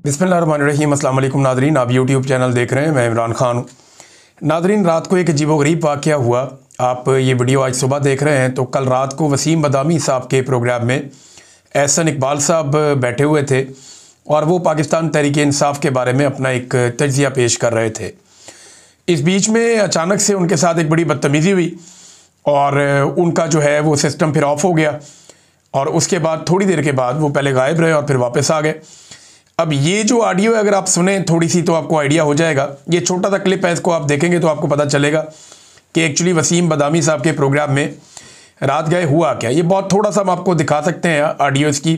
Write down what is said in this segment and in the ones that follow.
बिस्मिल्लाहिर्रहमानिर्रहीम। अस्सलाम वालेकुम नादरीन, आप यूट्यूब चैनल देख रहे हैं, मैं इमरान खान हूँ। नादरीन, रात को एक अजीबोगरीब वाक़या हुआ। आप ये वीडियो आज सुबह देख रहे हैं तो कल रात को वसीम बदामी साहब के प्रोग्राम में एहसन इकबाल साहब बैठे हुए थे और वो पाकिस्तान तहरीक इंसाफ के बारे में अपना एक तज्ज़िया पेश कर रहे थे। इस बीच में अचानक से उनके साथ एक बड़ी बदतमीज़ी हुई और उनका जो है वो सिस्टम फिर ऑफ हो गया और उसके बाद थोड़ी देर के बाद वो पहले गायब रहे और फिर वापस आ गए। अब ये जो ऑडियो है अगर आप सुने थोड़ी सी तो आपको आइडिया हो जाएगा। ये छोटा सा क्लिप है, इसको आप देखेंगे तो आपको पता चलेगा कि एक्चुअली वसीम बदामी साहब के प्रोग्राम में रात गए हुआ क्या। ये बहुत थोड़ा सा हम आपको दिखा सकते हैं ऑडियो इसकी,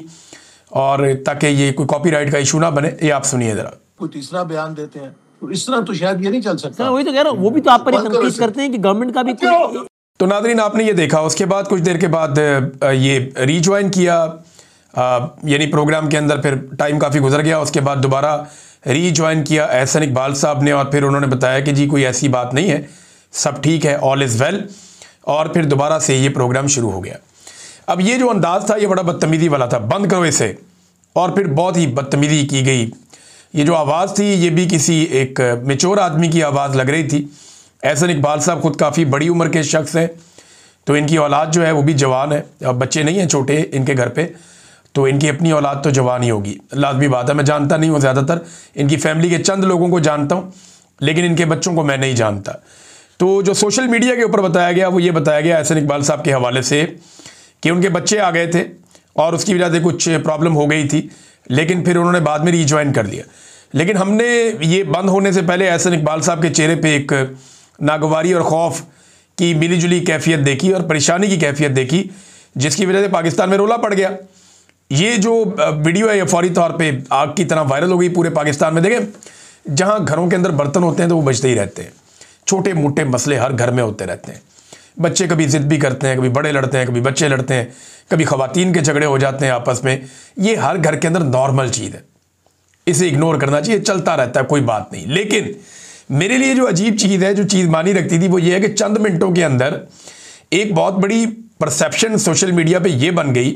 और ताकि ये कोई कॉपीराइट का इशू ना बने। ये आप सुनिए ज़रा। कोई तीसरा बयान देते हैं तो इस तरह तो शायद ये नहीं चल सकता। वही तो कह रहा हूँ, वो भी तो आप पर तनकीद करते हैं कि गवर्नमेंट का भी कोई। तो नादरीन, आपने ये देखा, उसके बाद कुछ देर के बाद ये रीज्वाइन किया, यानी प्रोग्राम के अंदर फिर टाइम काफ़ी गुजर गया। उसके बाद दोबारा रीज्वाइन किया एहसन इकबाल साहब ने और फिर उन्होंने बताया कि जी कोई ऐसी बात नहीं है, सब ठीक है, ऑल इज़ वेल, और फिर दोबारा से ये प्रोग्राम शुरू हो गया। अब ये जो अंदाज़ था ये बड़ा बदतमीज़ी वाला था, बंद करो इसे, और फिर बहुत ही बदतमीज़ी की गई। ये जो आवाज़ थी ये भी किसी एक मेच्योर आदमी की आवाज़ लग रही थी। एहसन इकबाल साहब खुद काफ़ी बड़ी उम्र के शख्स हैं, तो इनकी औलाद जो है वो भी जवान है। अब बच्चे नहीं हैं छोटे इनके घर पे, तो इनकी अपनी औलाद तो जवान ही होगी, लाजमी बात है। मैं जानता नहीं हूँ, ज़्यादातर इनकी फैमिली के चंद लोगों को जानता हूँ, लेकिन इनके बच्चों को मैं नहीं जानता। तो जो सोशल मीडिया के ऊपर बताया गया वो ये बताया गया एहसन इकबाल साहब के हवाले से कि उनके बच्चे आ गए थे और उसकी वजह से कुछ प्रॉब्लम हो गई थी, लेकिन फिर उन्होंने बाद में रीज्वाइन कर लिया। लेकिन हमने ये बंद होने से पहले एहसन इकबाल साहब के चेहरे पे एक नागवारी और खौफ की मिलीजुली कैफियत देखी और परेशानी की कैफियत देखी, जिसकी वजह से पाकिस्तान में रोला पड़ गया। ये जो वीडियो है ये फौरी तौर पे आग की तरह वायरल हो गई पूरे पाकिस्तान में। देखें, जहाँ घरों के अंदर बर्तन होते हैं तो वो बजते ही रहते हैं, छोटे मोटे मसले हर घर में होते रहते हैं। बच्चे कभी ज़िद भी करते हैं, कभी बड़े लड़ते हैं, कभी बच्चे लड़ते हैं, कभी ख़वातीन के झगड़े हो जाते हैं आपस में। ये हर घर के अंदर नॉर्मल चीज़ है, इसे इग्नोर करना चाहिए, चलता रहता है, कोई बात नहीं। लेकिन मेरे लिए जो अजीब चीज़ है, जो चीज़ मानी रखती थी, वो ये है कि चंद मिनटों के अंदर एक बहुत बड़ी परसेप्शन सोशल मीडिया पे ये बन गई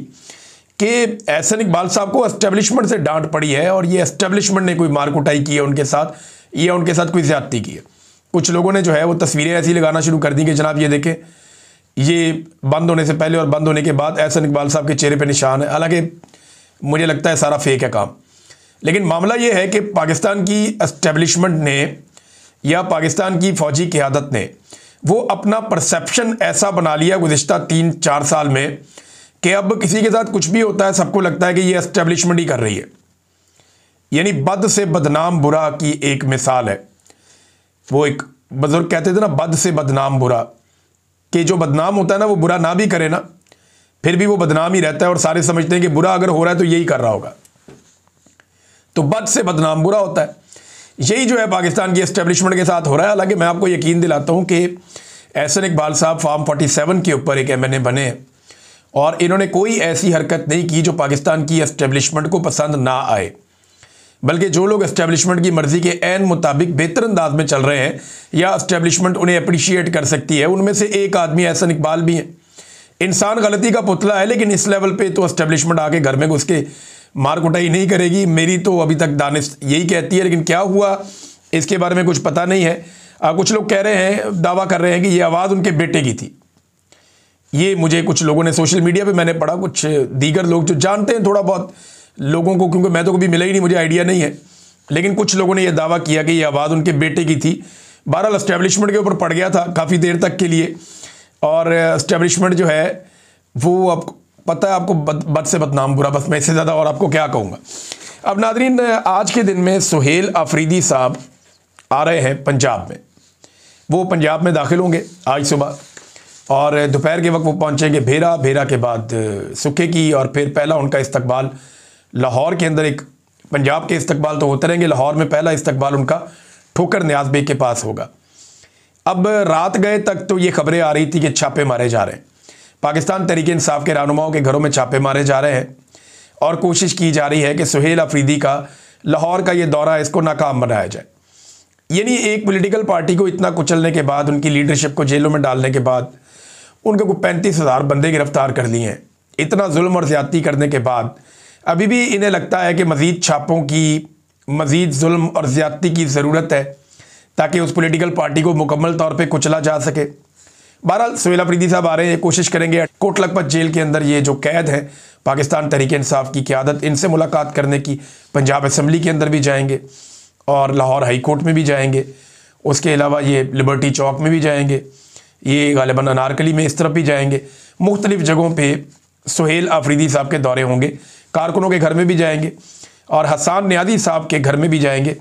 कि एहसन इकबाल साहब को एस्टेब्लिशमेंट से डांट पड़ी है और ये एस्टेब्लिशमेंट ने कोई मार कुटाई की है उनके साथ, या उनके साथ कोई ज़्यादती की है। कुछ लोगों ने जो है वो तस्वीरें ऐसी लगाना शुरू कर दी कि जनाब ये देखें, ये बंद होने से पहले और बंद होने के बाद एहसन इकबाल साहब के चेहरे पे निशान है। हालांकि मुझे लगता है सारा फेक है काम। लेकिन मामला ये है कि पाकिस्तान की एस्टेब्लिशमेंट ने या पाकिस्तान की फ़ौजी क़यादत ने वो अपना परसेप्शन ऐसा बना लिया गुज़िश्ता 3-4 साल में कि अब किसी के साथ कुछ भी होता है सबको लगता है कि ये एस्टेब्लिशमेंट ही कर रही है। यानी बद से बदनाम बुरा की एक मिसाल है। वो एक बुजुर्ग कहते थे ना, बद से बदनाम बुरा, कि जो बदनाम होता है ना वो बुरा ना भी करे ना, फिर भी वो बदनाम ही रहता है और सारे समझते हैं कि बुरा अगर हो रहा है तो यही कर रहा होगा। तो बद से बदनाम बुरा होता है। यही जो है पाकिस्तान की एस्टेब्लिशमेंट के साथ हो रहा है। हालांकि मैं आपको यकीन दिलाता हूँ कि एहसन इकबाल साहब फार्म 47 के ऊपर एक MNA बने हैं और इन्होंने कोई ऐसी हरकत नहीं की जो पाकिस्तान की एस्टेब्लिशमेंट को पसंद ना आए, बल्कि जो लोग एस्टेब्लिशमेंट की मर्ज़ी के ऐन मुताबिक बेहतर अंदाज में चल रहे हैं या एस्टेब्लिशमेंट उन्हें अप्रिशिएट कर सकती है, उनमें से एक आदमी एहसन इकबाल भी हैं। इंसान गलती का पुतला है, लेकिन इस लेवल पे तो एस्टेब्लिशमेंट आके घर में घुस के मार कुटाई नहीं करेगी। मेरी तो अभी तक दानिश यही कहती है, लेकिन क्या हुआ इसके बारे में कुछ पता नहीं है। कुछ लोग कह रहे हैं, दावा कर रहे हैं कि ये आवाज़ उनके बेटे की थी। ये मुझे कुछ लोगों ने सोशल मीडिया पे मैंने पढ़ा, कुछ दीगर लोग जो जानते हैं थोड़ा बहुत लोगों को, क्योंकि मैं तो कभी मिला ही नहीं, मुझे आइडिया नहीं है, लेकिन कुछ लोगों ने यह दावा किया कि ये आवाज़ उनके बेटे की थी। बहरहाल एस्टेब्लिशमेंट के ऊपर पड़ गया था काफ़ी देर तक के लिए, और एस्टेब्लिशमेंट जो है वो अब पता है आपको बद से बदनाम बुरा, बस मैं इससे ज़्यादा और आपको क्या कहूँगा। अब नादरीन, आज के दिन में सुहेल अफरीदी साहब आ रहे हैं पंजाब में। वो पंजाब में दाखिल होंगे आज सुबह और दोपहर के वक्त वो पहुंचेंगे भेरा। भेरा के बाद सुखे की, और फिर पहला उनका इस्तकबाल लाहौर के अंदर, एक पंजाब के इस्तकबाल तो होते रहेंगे, लाहौर में पहला इस्तकबाल उनका ठोकर न्याज बेग के पास होगा। अब रात गए तक तो ये खबरें आ रही थी कि छापे मारे जा रहे हैं, पाकिस्तान तहरीक इंसाफ के रहनुमाओं के घरों में छापे मारे जा रहे हैं और कोशिश की जा रही है कि सुहेल अफरीदी का लाहौर का ये दौरा इसको नाकाम बनाया जाए। यानी एक पॉलिटिकल पार्टी को इतना कुचलने के बाद, उनकी लीडरशिप को जेलों में डालने के बाद, उनके को 35,000 बंदे गिरफ्तार कर लिए हैं, इतना जुल्म और ज़्यादती करने के बाद अभी भी इन्हें लगता है कि मज़ीद छापों की मज़ीद जुल्म और ज़्यादती की ज़रूरत है ताकि उस पॉलिटिकल पार्टी को मुकम्मल तौर पे कुचला जा सके। बहरहाल सुहेल अफरीदी साहब आ रहे हैं, कोशिश करेंगे कोट लखपत जेल के अंदर ये जो कैद हैं पाकिस्तान तहरीक इंसाफ की क़यादत, इनसे मुलाकात करने की। पंजाब असम्बली के अंदर भी जाएंगे और लाहौर हाई कोर्ट में भी जाएंगे, उसके अलावा ये लिबर्टी चौक में भी जाएंगे, ये गालिबन अनारकली में इस तरफ भी जाएंगे। मुख्तलिफ़ जगहों पर सुहेल अफरीदी साहब के दौरे होंगे, कारकुनों के घर में भी जाएंगे और हसन नियाज़ी साहब के घर में भी जाएंगे।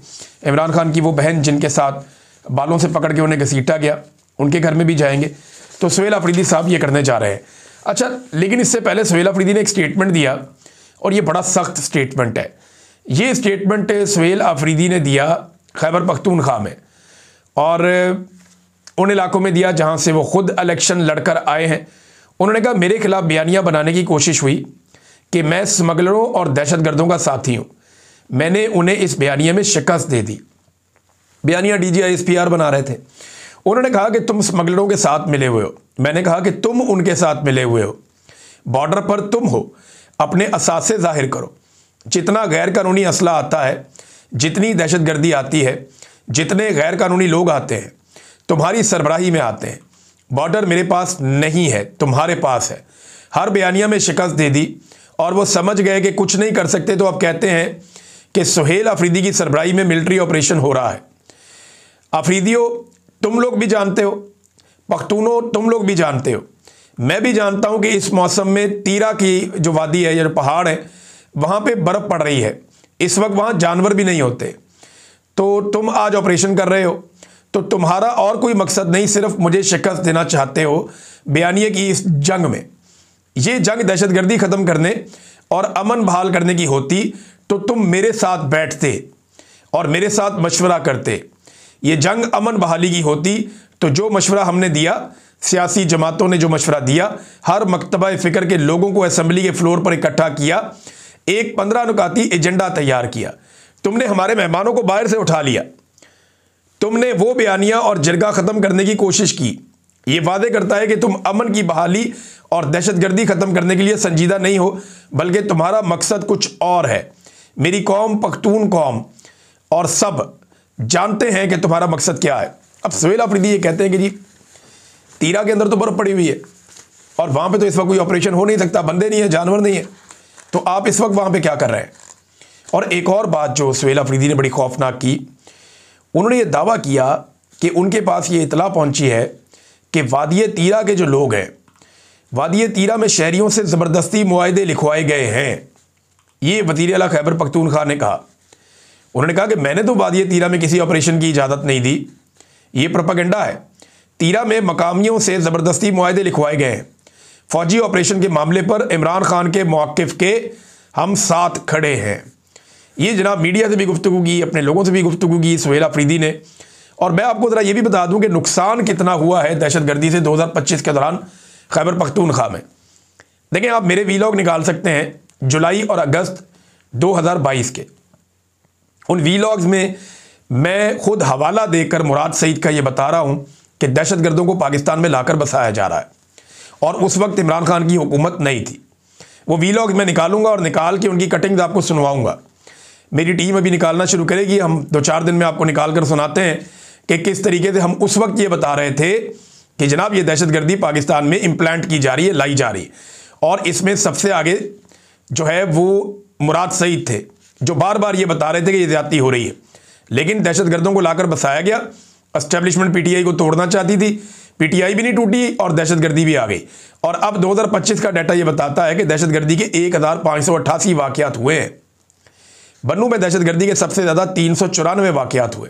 इमरान खान की वो बहन जिनके साथ बालों से पकड़ के उन्हें घसीटा गया, उनके घर में भी जाएंगे। तो सुहेल अफरीदी साहब ये करने जा रहे हैं। अच्छा, लेकिन इससे पहले सुहेल अफरीदी ने एक स्टेटमेंट दिया और ये बड़ा सख्त स्टेटमेंट है। ये स्टेटमेंट सुहेल अफरीदी ने दिया खैबर पख्तूनख्वा में और उन इलाकों में दिया जहाँ से वो ख़ुद इलेक्शन लड़कर आए हैं। उन्होंने कहा मेरे खिलाफ बयानियाँ बनाने की कोशिश हुई कि मैं स्मगलरों और दहशतगर्दों का साथी हूँ। मैंने उन्हें इस बयानिया में शिकस्त दे दी। बयानिया DGI SPR बना रहे थे। उन्होंने कहा कि तुम स्मगलरों के साथ मिले हुए हो। मैंने कहा कि तुम उनके साथ मिले हुए हो। बॉर्डर पर तुम हो, अपने असासे ज़ाहिर करो। जितना गैर कानूनी असला आता है, जितनी दहशतगर्दी आती है, जितने गैर कानूनी लोग आते हैं, तुम्हारी सरबराही में आते हैं। बॉर्डर मेरे पास नहीं है, तुम्हारे पास है। हर बयानिया में शिकस्त दे दी और वो समझ गए कि कुछ नहीं कर सकते, तो अब कहते हैं कि सुहेल अफरीदी की सरबराही में मिलिट्री ऑपरेशन हो रहा है। अफरीदियों, तुम लोग भी जानते हो, पख्तूनों तुम लोग भी जानते हो, मैं भी जानता हूं कि इस मौसम में तीरा की जो वादी है या जो पहाड़ है वहां पे बर्फ़ पड़ रही है। इस वक्त वहां जानवर भी नहीं होते। तो तुम आज ऑपरेशन कर रहे हो तो तुम्हारा और कोई मकसद नहीं, सिर्फ मुझे शिकस्त देना चाहते हो बयानिए की इस जंग में। ये जंग दहशतगर्दी ख़त्म करने और अमन बहाल करने की होती तो तुम मेरे साथ बैठते और मेरे साथ मशवरा करते। ये जंग अमन बहाली की होती तो जो मशवरा हमने दिया, सियासी जमातों ने जो मशवरा दिया, हर मकतबा फ़िक्र के लोगों को असम्बली के फ्लोर पर इकट्ठा किया, एक 15 नुकाती एजेंडा तैयार किया। तुमने हमारे मेहमानों को बाहर से उठा लिया। तुमने वो बयानिया और जरगा ख़त्म करने की कोशिश की। ये वादे करता है कि तुम अमन की बहाली और दहशतगर्दी ख़त्म करने के लिए संजीदा नहीं हो, बल्कि तुम्हारा मकसद कुछ और है। मेरी कौम, पख्तून कौम और सब जानते हैं कि तुम्हारा मकसद क्या है। अब सुहेल अफरीदी ये कहते हैं कि जी तीरा के अंदर तो बर्फ़ पड़ी हुई है और वहाँ पे तो इस वक्त कोई ऑपरेशन हो नहीं सकता, बंदे नहीं है, जानवर नहीं है, तो आप इस वक्त वहाँ पे क्या कर रहे हैं। और एक और बात जो सुहेल अफरीदी ने बड़ी खौफनाक की, उन्होंने ये दावा किया कि उनके पास ये इतला पहुँची है कि वादी तीरा के जो लोग हैं, वादी तीरा में शहरियों से ज़बरदस्ती मुआहदे लिखवाए गए हैं। ये वज़ीर आला खैबर पख्तूनख्वा ने कहा। उन्होंने कहा कि मैंने तो वादी तीरा में किसी ऑपरेशन की इजाज़त नहीं दी, ये प्रोपेगेंडा है। तीरा में मकामियों से ज़बरदस्ती मुआहदे लिखवाए गए हैं। फ़ौजी ऑपरेशन के मामले पर इमरान खान के मौक़िफ़ के हम साथ खड़े हैं। ये जनाब मीडिया से भी गुफ्तगू की, अपने लोगों से भी गुफ्तगू की सुहेल अफरीदी ने। और मैं आपको ज़रा ये भी बता दूं कि नुकसान कितना हुआ है दहशतगर्दी से 2025 के दौरान खैबर पख्तूनख्वा में। देखें, आप मेरे वीलॉग निकाल सकते हैं जुलाई और अगस्त 2022 के। उन वीलॉग्स में मैं खुद हवाला देकर मुराद सईद का ये बता रहा हूँ कि दहशतगर्दों को पाकिस्तान में लाकर बसाया जा रहा है और उस वक्त इमरान खान की हुकूमत नहीं थी। वो वीलॉग्स मैं निकालूंगा और निकाल के उनकी कटिंग्स आपको सुनवाऊंगा। मेरी टीम अभी निकालना शुरू करेगी, हम 2-4 दिन में आपको निकाल कर सुनाते हैं कि किस तरीके से हम उस वक्त ये बता रहे थे कि जनाब ये दहशतगर्दी पाकिस्तान में इम्प्लांट की जा रही है, लाई जा रही है। और इसमें सबसे आगे जो है वो मुराद सईद थे, जो बार बार ये बता रहे थे कि ये ज़्यादती हो रही है। लेकिन दहशतगर्दों को लाकर बसाया गया। एस्टेब्लिशमेंट PTI को तोड़ना चाहती थी, PTI भी नहीं टूटी और दहशतगर्दी भी आ गई। और अब 2025 का डाटा ये बताता है कि दहशतगर्दी के 1588 वाक़यात हुए हैं। बन्नू में दहशतगर्दी के सबसे ज़्यादा 394 वाक़यात हुए।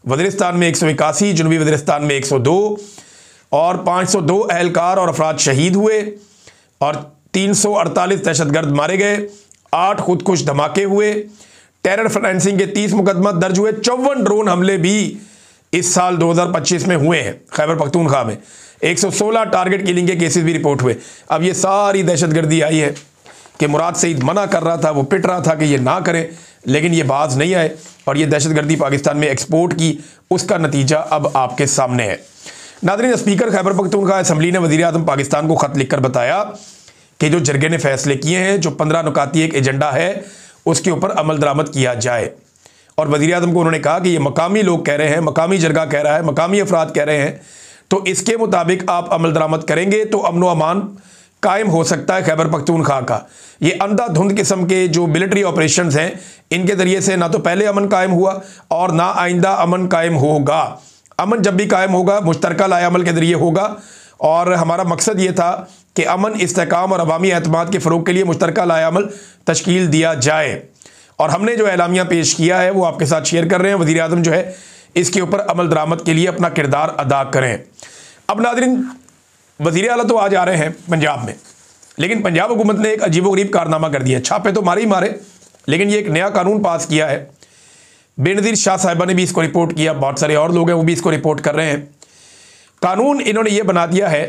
वज़ीरिस्तान में 181, जनूबी वज़ीरिस्तान में 102 और 502 अहलकार और अफराद शहीद हुए और 348 दहशतगर्द मारे गए। 8 खुदकुश धमाके हुए। टेरर फाइनेंसिंग के 30 मुकदमा दर्ज हुए। 54 ड्रोन हमले भी इस साल 2025 में हुए हैं खैबर पख्तूनख्वा में। 116 टारगेट किलिंग के केसेस भी रिपोर्ट हुए। अब ये सारी दहशतगर्दी आई है कि मुराद सईद मना कर रहा था, वो पिट रहा था कि ये ना करें, लेकिन ये बाज नहीं आए और ये दहशतगर्दी पाकिस्तान में एक्सपोर्ट की, उसका नतीजा अब आपके सामने है। नाज़रीन, स्पीकर खैबर पख्तूनख्वा असम्बली ने वज़ीर आज़म पाकिस्तान को ख़त लिखकर बताया कि जो जरगे ने फैसले किए हैं, जो 15 नुकाती एक एजेंडा है, उसके ऊपर अमल दरामद किया जाए और वज़ीर आज़म को उन्होंने कहा कि ये मकामी लोग कह रहे हैं, मकामी जरगा कह रहा है, मकामी अफराद कह रहे हैं, तो इसके मुताबिक आप अमल दरामद करेंगे तो अमन व अमान कायम हो सकता है खैबर पख्तूनख्वा का। ये अंधाधुंध किस्म के जो मिलिट्री ऑपरेशंस हैं, इनके ज़रिए से ना तो पहले अमन कायम हुआ और ना आइंदा अमन कायम होगा। अमन जब भी कायम होगा मुश्तरका लाए अमल के ज़रिए होगा, और हमारा मकसद ये था कि अमन, इस्तेकाम और अवामी एतमाद के फ़रोग के लिए मुश्तरका लाए अमल तश्कील दिया जाए। और हमने जो एलामिया पेश किया है वो आपके साथ शेयर कर रहे हैं। वज़ीर आज़म जो है इसके ऊपर अमल दरामद के लिए अपना किरदार अदा करें। अब नाज़रीन, वज़ीर आला तो आज आ रहे हैं पंजाब में, लेकिन पंजाब हुकूमत ने एक अजीबोगरीब कारनामा कर दिया। छापे तो मारे ही मारे, लेकिन ये एक नया कानून पास किया है। बेनज़ीर शाह साहिबा ने भी इसको रिपोर्ट किया, बहुत सारे और लोग हैं वो भी इसको रिपोर्ट कर रहे हैं। कानून इन्होंने ये बना दिया है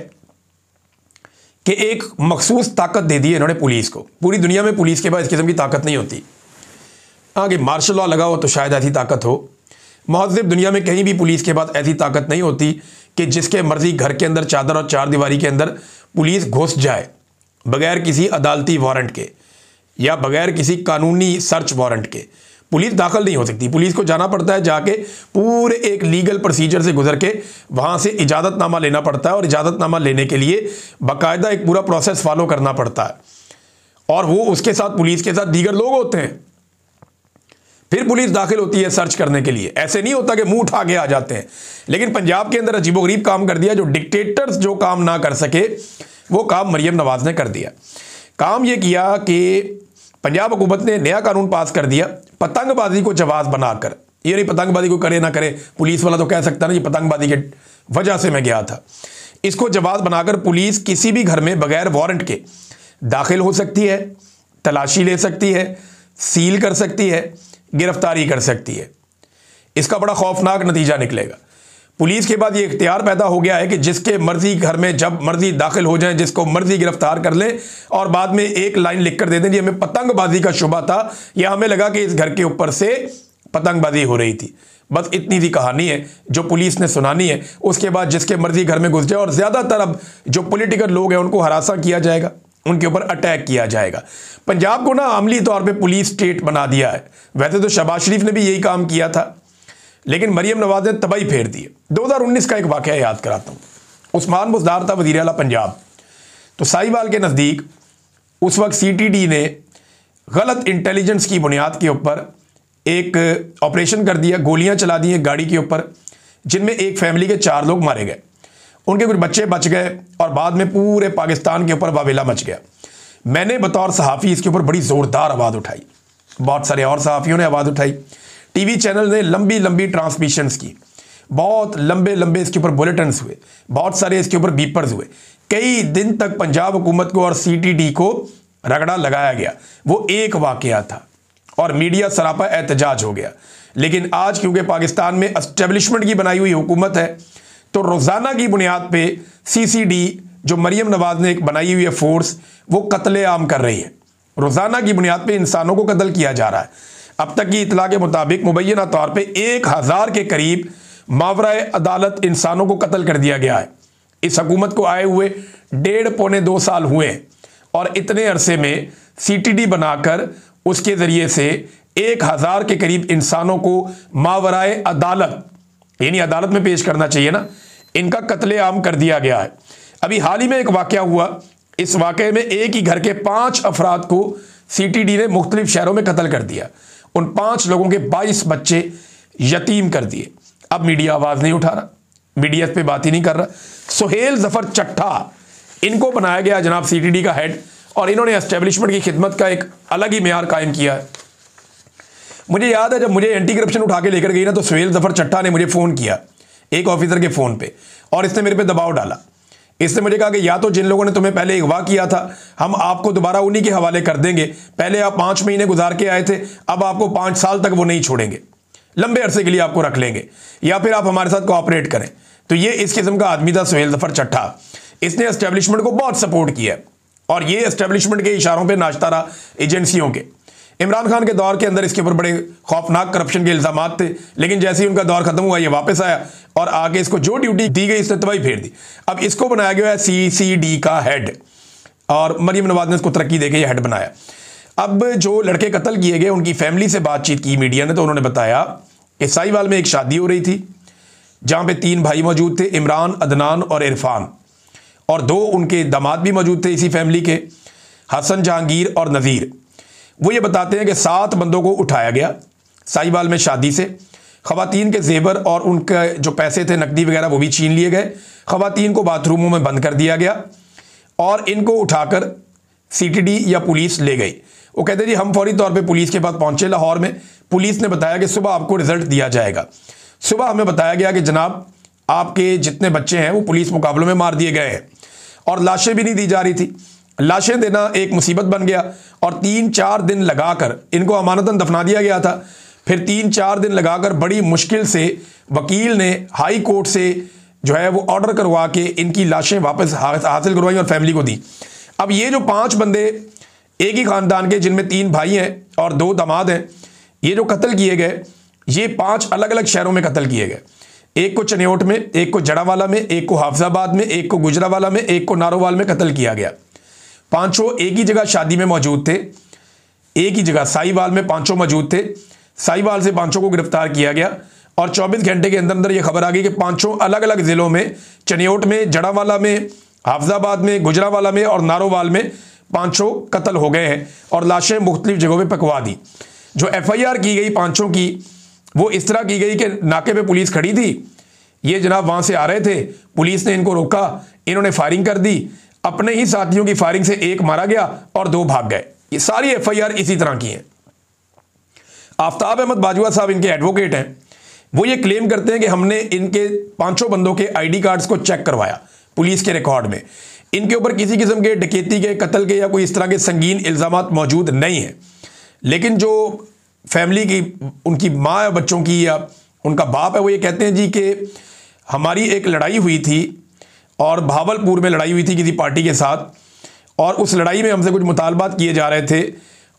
कि एक मखसूस ताकत दे दी है इन्होंने पुलिस को। पूरी दुनिया में पुलिस के पास इस किस्म की ताकत नहीं होती। आगे मार्शल लॉ लगा हो तो शायद ऐसी ताकत हो। महज़िब दुनिया में कहीं भी पुलिस के पास ऐसी ताकत नहीं होती कि जिसके मर्जी घर के अंदर चादर और चार दीवारी के अंदर पुलिस घुस जाए बगैर किसी अदालती वारंट के या बगैर किसी कानूनी सर्च वारंट के। पुलिस दाखिल नहीं हो सकती, पुलिस को जाना पड़ता है, जाके पूरे एक लीगल प्रोसीजर से गुजर के वहाँ से इजाज़तनामा लेना पड़ता है, और इजाज़तनामा लेने के लिए बाकायदा एक पूरा प्रोसेस फॉलो करना पड़ता है, और वो उसके साथ पुलिस के साथ दीगर लोग होते हैं। फिर पुलिस दाखिल होती है सर्च करने के लिए। ऐसे नहीं होता कि मुंह उठा के आ जाते हैं। लेकिन पंजाब के अंदर अजीबोगरीब काम कर दिया। जो डिक्टेटर्स जो काम ना कर सके वो काम मरियम नवाज ने कर दिया। काम ये किया कि पंजाब हुकूमत ने नया कानून पास कर दिया पतंगबाजी को जवाज बनाकर। ये नहीं पतंगबाजी को करे ना करे, पुलिस वाला तो कह सकता ना ये पतंगबाजी के वजह से मैं गया था। इसको जवाज बनाकर पुलिस किसी भी घर में बगैर वारंट के दाखिल हो सकती है, तलाशी ले सकती है, सील कर सकती है, गिरफ्तारी कर सकती है। इसका बड़ा खौफनाक नतीजा निकलेगा। पुलिस के बाद ये इख्तियार पैदा हो गया है कि जिसके मर्जी घर में जब मर्जी दाखिल हो जाएं, जिसको मर्जी गिरफ्तार कर लें, और बाद में एक लाइन लिख कर दे दें जी हमें पतंगबाजी का शुबा था या हमें लगा कि इस घर के ऊपर से पतंगबाजी हो रही थी। बस इतनी सी कहानी है जो पुलिस ने सुनानी है। उसके बाद जिसके मर्जी घर में घुस जाए, और ज़्यादातर अब जो पॉलिटिकल लोग हैं उनको हरासा किया जाएगा, उनके ऊपर अटैक किया जाएगा। पंजाब को ना अमली तौर पे पुलिस स्टेट बना दिया है। वैसे तो शहबाज शरीफ ने भी यही काम किया था, लेकिन मरियम नवाज ने तबाही फेर दी है। 2019 का एक वाक़या याद कराता हूँ। उस्मान बुज़दार था वज़ीर आला पंजाब। तो साहिवाल के नज़दीक उस वक्त CTD ने गलत इंटेलिजेंस की बुनियाद के ऊपर एक ऑपरेशन कर दिया, गोलियां चला दी हैं गाड़ी के ऊपर, जिनमें एक फैमिली के 4 लोग मारे गए, उनके कुछ बच्चे बच गए, और बाद में पूरे पाकिस्तान के ऊपर वावेला मच गया। मैंने बतौर सहाफ़ी इसके ऊपर बड़ी ज़ोरदार आवाज़ उठाई, बहुत सारे और सहाफ़ियों ने आवाज़ उठाई, टीवी चैनल ने लंबी लंबी ट्रांसमिशंस की, बहुत लंबे लंबे इसके ऊपर बुलेटिन्स हुए, बहुत सारे इसके ऊपर बीपर्स हुए। कई दिन तक पंजाब हुकूमत को और CTD को रगड़ा लगाया गया। वो एक वाक़या था और मीडिया सरापा एहतजाज हो गया। लेकिन आज क्योंकि पाकिस्तान में एस्टेब्लिशमेंट की बनाई हुई हुकूमत है, तो रोज़ाना की बुनियाद पे CCD जो मरियम नवाज ने एक बनाई हुई है फोर्स, वो कत्लेआम कर रही है। रोज़ाना की बुनियाद पे इंसानों को कत्ल किया जा रहा है। अब तक की इतला के मुताबिक मुबैना तौर पे 1000 के करीब मावराए अदालत इंसानों को कत्ल कर दिया गया है। इस हुकूमत को आए हुए 1.5-2 साल हुए, और इतने अरसे में CTD बनाकर उसके ज़रिए से 1000 के करीब इंसानों को मावराए अदालत, यानी अदालत में पेश करना चाहिए ना, इनका कत्लेआम कर दिया गया है। अभी हाल ही में एक वाक़या हुआ, इस वाक़े में एक ही घर के 5 अफराद को CTD ने मुख्तलिफ शहरों में कत्ल कर दिया। उन 5 लोगों के 22 बच्चे यतीम कर दिए। अब मीडिया आवाज़ नहीं उठा रहा, मीडिया पे बात ही नहीं कर रहा। सुहेल जफर चट्टा, इनको बनाया गया जनाब CTD का हेड, और इन्होंने एस्टेब्लिशमेंट की खिदमत का एक अलग ही मेयार कायम किया है। मुझे याद है जब मुझे एंटी करप्शन उठा के लेकर गई ना, तो सुहेल जफर चट्टा ने मुझे फ़ोन किया एक ऑफिसर के फ़ोन पे, और इसने मेरे पे दबाव डाला। इसने मुझे कहा कि या तो जिन लोगों ने तुम्हें पहले अगवा किया था हम आपको दोबारा उन्हीं के हवाले कर देंगे, पहले आप 5 महीने गुजार के आए थे, अब आपको 5 साल तक वो नहीं छोड़ेंगे, लंबे अरसे के लिए आपको रख लेंगे, या फिर आप हमारे साथ कोऑपरेट करें। तो ये इस किस्म का आदमी था सुहेल जफर चट्टा। इसने एस्टेब्लिशमेंट को बहुत सपोर्ट किया, और ये एस्टेब्लिशमेंट के इशारों पर नाचता रहा एजेंसियों के। इमरान खान के दौर के अंदर इसके ऊपर बड़े खौफनाक करप्शन के इल्ज़ाम थे, लेकिन जैसे ही उनका दौर खत्म हुआ ये वापस आया, और आगे इसको जो ड्यूटी दी गई इसने तबाही फेर दी। अब इसको बनाया गया है CCD का हेड, और मरियम नवाज ने इसको तरक्की देके ये हेड बनाया। अब जो लड़के कत्ल किए गए उनकी फैमिली से बातचीत की मीडिया ने, तो उन्होंने बताया कि साहिवाल में एक शादी हो रही थी जहां पे 3 भाई मौजूद थे, इमरान, अदनान और इरफान, और 2 उनके दामाद भी मौजूद थे इसी फैमिली के, हसन, जहांगीर और नज़ीर। वो ये बताते हैं कि 7 बंदों को उठाया गया साहिवाल में शादी से। ख़वातीन के जेवर और उनके जो पैसे थे, नकदी वगैरह, वो भी छीन लिए गए। ख़वातीन को बाथरूमों में बंद कर दिया गया और इनको उठाकर सीटीडी या पुलिस ले गई। वो कहते जी हम फौरी तौर पे पुलिस के पास पहुंचे लाहौर में। पुलिस ने बताया कि सुबह आपको रिजल्ट दिया जाएगा। सुबह हमें बताया गया कि जनाब आपके जितने बच्चे हैं वो पुलिस मुकाबलों में मार दिए गए हैं, और लाशें भी नहीं दी जा रही थी। लाशें देना एक मुसीबत बन गया और 3-4 दिन लगाकर इनको अमानतन दफना दिया गया था। फिर 3-4 दिन लगाकर बड़ी मुश्किल से वकील ने हाई कोर्ट से जो है वो ऑर्डर करवा के इनकी लाशें वापस हासिल करवाई और फैमिली को दी। अब ये जो 5 बंदे एक ही खानदान के, जिनमें 3 भाई हैं और 2 दामाद हैं, ये जो कत्ल किए गए, ये 5 अलग अलग शहरों में कत्ल किए गए। एक को चनियोट में, एक को जड़ावाला में, एक को हाफजाबाद में, एक को गुजरावाला में, एक को नारोवाल में कत्ल किया गया। 5 एक ही जगह शादी में मौजूद थे, एक ही जगह साहिवाल में 5 मौजूद थे। साहिवाल से 5 को गिरफ्तार किया गया और 24 घंटे के अंदर अंदर यह खबर आ गई कि 5 अलग अलग जिलों में, चनियोट में, जड़ावाला में, हाफजाबाद में, गुजरावाला में और नारोवाल में 5 कत्ल हो गए हैं और लाशें मुख्तलिफ जगहों पे पकवा दी। जो FIR की गई 5 की, वो इस तरह की गई कि नाके पे पुलिस खड़ी थी, ये जनाब वहां से आ रहे थे, पुलिस ने इनको रोका, इन्होंने फायरिंग कर दी, अपने ही साथियों की फायरिंग से 1 मारा गया और 2 भाग गए। ये सारी FIR इसी तरह की हैं। आफ्ताब अहमद बाजवा साहब इनके एडवोकेट हैं। वो ये क्लेम करते हैं कि हमने इनके 5 बंदों के ID कार्ड्स को चेक करवाया पुलिस के रिकॉर्ड में, इनके ऊपर किसी किस्म के डकैती के, कत्ल के या कोई इस तरह के संगीन इल्जामात मौजूद नहीं है। लेकिन जो फैमिली की, उनकी माँ या बच्चों की या उनका बाप है, वो ये कहते हैं जी कि हमारी एक लड़ाई हुई थी और भावलपुर में लड़ाई हुई थी किसी पार्टी के साथ, और उस लड़ाई में हमसे कुछ मुतालबात किए जा रहे थे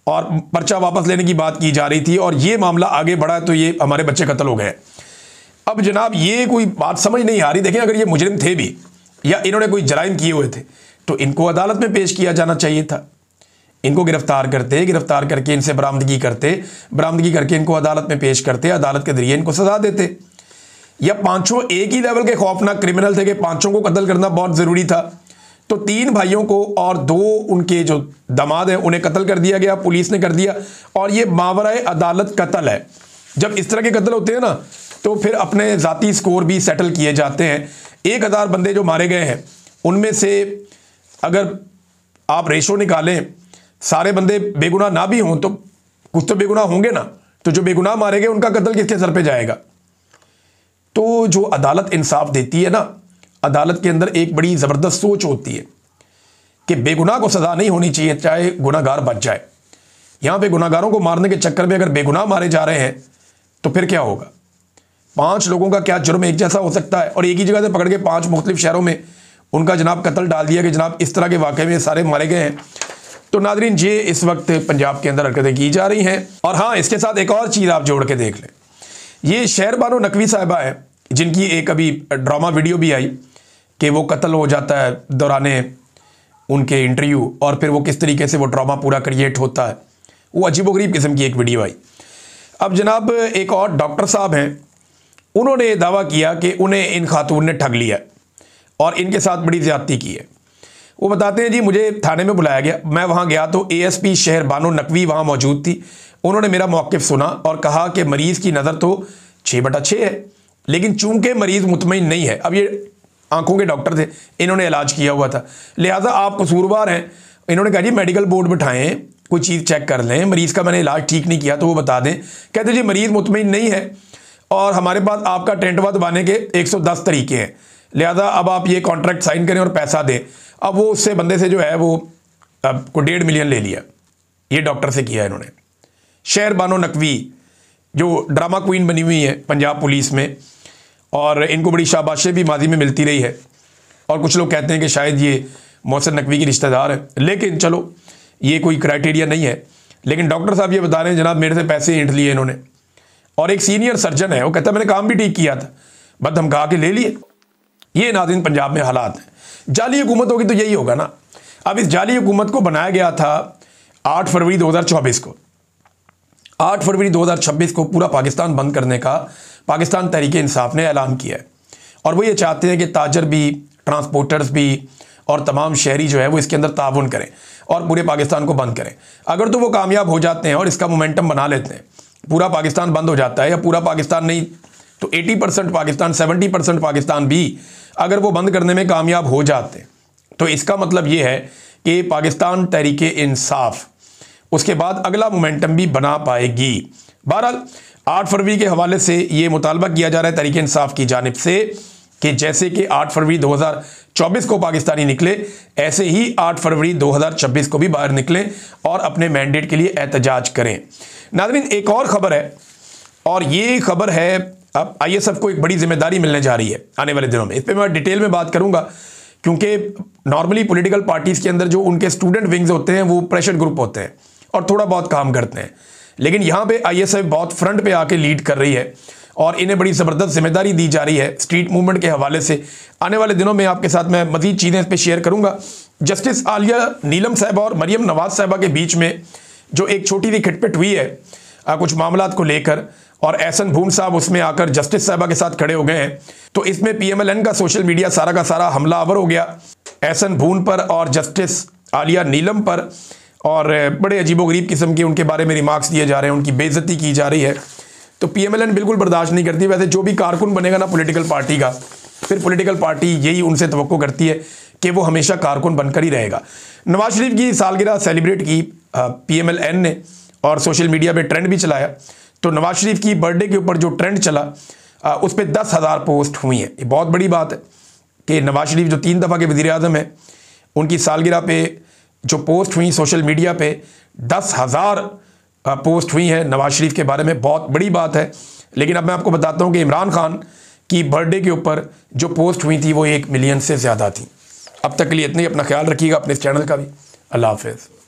और पर्चा वापस लेने की बात की जा रही थी, और ये मामला आगे बढ़ा तो ये हमारे बच्चे कत्ल हो गए। अब जनाब ये कोई बात समझ नहीं आ रही। देखें, अगर ये मुजरिम थे भी या इन्होंने कोई जराइम किए हुए थे तो इनको अदालत में पेश किया जाना चाहिए था। इनको गिरफ्तार करते, गिरफ्तार करके इनसे बरामदगी करते, बरामदगी करके इनको अदालत में पेश करते, अदालत के जरिए इनको सजा देते। या 5 एक ही लेवल के खौफनाक क्रिमिनल थे कि 5 को कत्ल करना बहुत ज़रूरी था, तो 3 भाइयों को और 2 उनके जो दामाद हैं उन्हें कत्ल कर दिया गया, पुलिस ने कर दिया। और ये मावराए अदालत कत्ल है। जब इस तरह के कत्ल होते हैं ना, तो फिर अपने ज़ाती स्कोर भी सेटल किए जाते हैं। 1000 बंदे जो मारे गए हैं, उनमें से अगर आप रेशो निकालें, सारे बंदे बेगुनाह ना भी हों तो कुछ तो बेगुनाह होंगे ना, तो जो बेगुनाह मारे गए उनका कत्ल किसके सर पे जाएगा? तो जो अदालत इंसाफ देती है ना, अदालत के अंदर एक बड़ी ज़बरदस्त सोच होती है कि बेगुनाह को सज़ा नहीं होनी चाहिए, चाहे गुनाहगार बच जाए। यहाँ पे गुनाहगारों को मारने के चक्कर में अगर बेगुनाह मारे जा रहे हैं तो फिर क्या होगा? 5 लोगों का क्या जुर्म एक जैसा हो सकता है? और एक ही जगह से पकड़ के 5 मुख्तलिफ शहरों में उनका जनाब कत्ल डाल दिया कि जनाब इस तरह के वाक़े में सारे मारे गए हैं। तो नाज़रीन, ये इस वक्त पंजाब के अंदर हरकतें की जा रही हैं। और हाँ, इसके साथ एक और चीज़ आप जोड़ के देख लें। ये शहरबानो नकवी साहिबा है, जिनकी एक अभी ड्रामा वीडियो भी आई कि वो कत्ल हो जाता है दौराने उनके इंटरव्यू, और फिर वो किस तरीके से वो ड्रामा पूरा क्रिएट होता है। वो अजीबोगरीब किस्म की एक वीडियो आई। अब जनाब एक और डॉक्टर साहब हैं, उन्होंने दावा किया कि उन्हें इन खातून ने ठग लिया और इनके साथ बड़ी ज़्यादती की है। वो बताते हैं जी, मुझे थाने में बुलाया गया, मैं वहाँ गया तो ASP शहरबानो नकवी वहाँ मौजूद थी। उन्होंने मेरा मौक़िफ़ सुना और कहा कि मरीज़ की नज़र तो 6/6 है, लेकिन चूंकि मरीज़ मुतमईन नहीं है, अब ये आंखों के डॉक्टर थे, इन्होंने इलाज किया हुआ था, लिहाजा आप कसूरवार हैं। इन्होंने कहा जी मेडिकल बोर्ड बिठाएं, कोई चीज़ चेक कर लें, मरीज़ का मैंने इलाज ठीक नहीं किया तो वो बता दें। कहते जी मरीज़ मुतमईन नहीं है और हमारे पास आपका टेंटवा दबाने के 110 तरीके हैं, लिहाजा अब आप ये कॉन्ट्रैक्ट साइन करें और पैसा दें। अब वो उससे बंदे से जो है वो को 1.5 मिलियन ले लिया, ये डॉक्टर से किया इन्होंने। शहरबानो नकवी जो ड्रामा क्वीन बनी हुई है पंजाब पुलिस में, और इनको बड़ी शाबाशें भी माजी में मिलती रही है, और कुछ लोग कहते हैं कि शायद ये मोहसिन नकवी की रिश्तेदार है, लेकिन चलो ये कोई क्राइटेरिया नहीं है। लेकिन डॉक्टर साहब ये बता रहे हैं जनाब मेरे से पैसे ऐंठ लिए इन्होंने। और एक सीनियर सर्जन है, वो कहता है मैंने काम भी ठीक किया था, बस धमका के ले लिए। ये नाज़रीन पंजाब में हालात हैं। जाली हुकूमत होगी तो यही होगा ना। अब इस जाली हुकूमत को बनाया गया था 8 फरवरी 2024 को 8 फरवरी 2026 को पूरा पाकिस्तान बंद करने का पाकिस्तान तहरीक इंसाफ ने ऐलान किया है। और वो ये चाहते हैं कि ताजर भी, ट्रांसपोर्टर्स भी और तमाम शहरी जो है वो इसके अंदर ताउन करें और पूरे पाकिस्तान को बंद करें। अगर तो वो कामयाब हो जाते हैं और इसका मोमेंटम बना लेते हैं, पूरा पाकिस्तान बंद हो जाता है, या पूरा पाकिस्तान नहीं तो 80% पाकिस्तान, 70% पाकिस्तान भी अगर वो बंद करने में कामयाब हो जाते हैं, तो इसका मतलब ये है कि पाकिस्तान तहरीक इंसाफ उसके बाद अगला मोमेंटम भी बना पाएगी। बहरहाल 8 फरवरी के हवाले से ये मुतालबा किया जा रहा है तहरीक इंसाफ की जानिब से कि जैसे कि 8 फरवरी 2024 को पाकिस्तानी निकले, ऐसे ही 8 फरवरी 2026 को भी बाहर निकलें और अपने मैंडेट के लिए एहतजाज करें। नाज़रीन, एक और ख़बर है, और ये खबर है अब ISF को एक बड़ी जिम्मेदारी मिलने जा रही है आने वाले दिनों में। इस पर मैं डिटेल में बात करूंगा, क्योंकि नॉर्मली पॉलिटिकल पार्टीज़ के अंदर जो उनके स्टूडेंट विंग्स होते हैं वो प्रेशर ग्रुप होते हैं और थोड़ा बहुत काम करते हैं, लेकिन यहाँ पे ISF बहुत फ्रंट पे आके लीड कर रही है और इन्हें बड़ी ज़बरदस्त जिम्मेदारी दी जा रही है स्ट्रीट मूवमेंट के हवाले से। आने वाले दिनों में आपके साथ मैं मज़ीद चीज़ें इस पर शेयर करूँगा। जस्टिस आलिया नीलम साहबा और मरियम नवाज साहबा के बीच में जो एक छोटी सी खिटपिट हुई है कुछ मामलात को लेकर, और एहसन भून साहब उसमें आकर जस्टिस साहबा के साथ खड़े हो गए हैं, तो इसमें PMLN का सोशल मीडिया सारा का सारा हमलावर हो गया एहसन भून पर और जस्टिस आलिया नीलम पर, और बड़े अजीबोगरीब किस्म के उनके बारे में रिमार्क्स दिए जा रहे हैं, उनकी बेइज्जती की जा रही है। तो PMLN बिल्कुल बर्दाश्त नहीं करती। वैसे जो भी कारकुन बनेगा ना पॉलिटिकल पार्टी का, फिर पॉलिटिकल पार्टी यही उनसे तवक्को करती है कि वो हमेशा कारकुन बनकर ही रहेगा। नवाज शरीफ की सालगिरह सेलिब्रेट की PMLN ने और सोशल मीडिया पे ट्रेंड भी चलाया। तो नवाज शरीफ की बर्थडे के ऊपर जो ट्रेंड चला उस पर 10,000 पोस्ट हुई हैं। ये बहुत बड़ी बात है कि नवाज शरीफ जो 3 दफ़ा के वज़ीर आज़म हैं, उनकी सालगिरह पे जो पोस्ट हुई सोशल मीडिया पे 10,000 पोस्ट हुई हैं नवाज शरीफ के बारे में, बहुत बड़ी बात है। लेकिन अब मैं आपको बताता हूँ कि इमरान खान की बर्थडे के ऊपर जो पोस्ट हुई थी वो 1 मिलियन से ज़्यादा थी। अब तक के लिए इतनी, अपना ख्याल रखिएगा, अपने इस चैनल का भी। अल्लाह हाफ़िज़।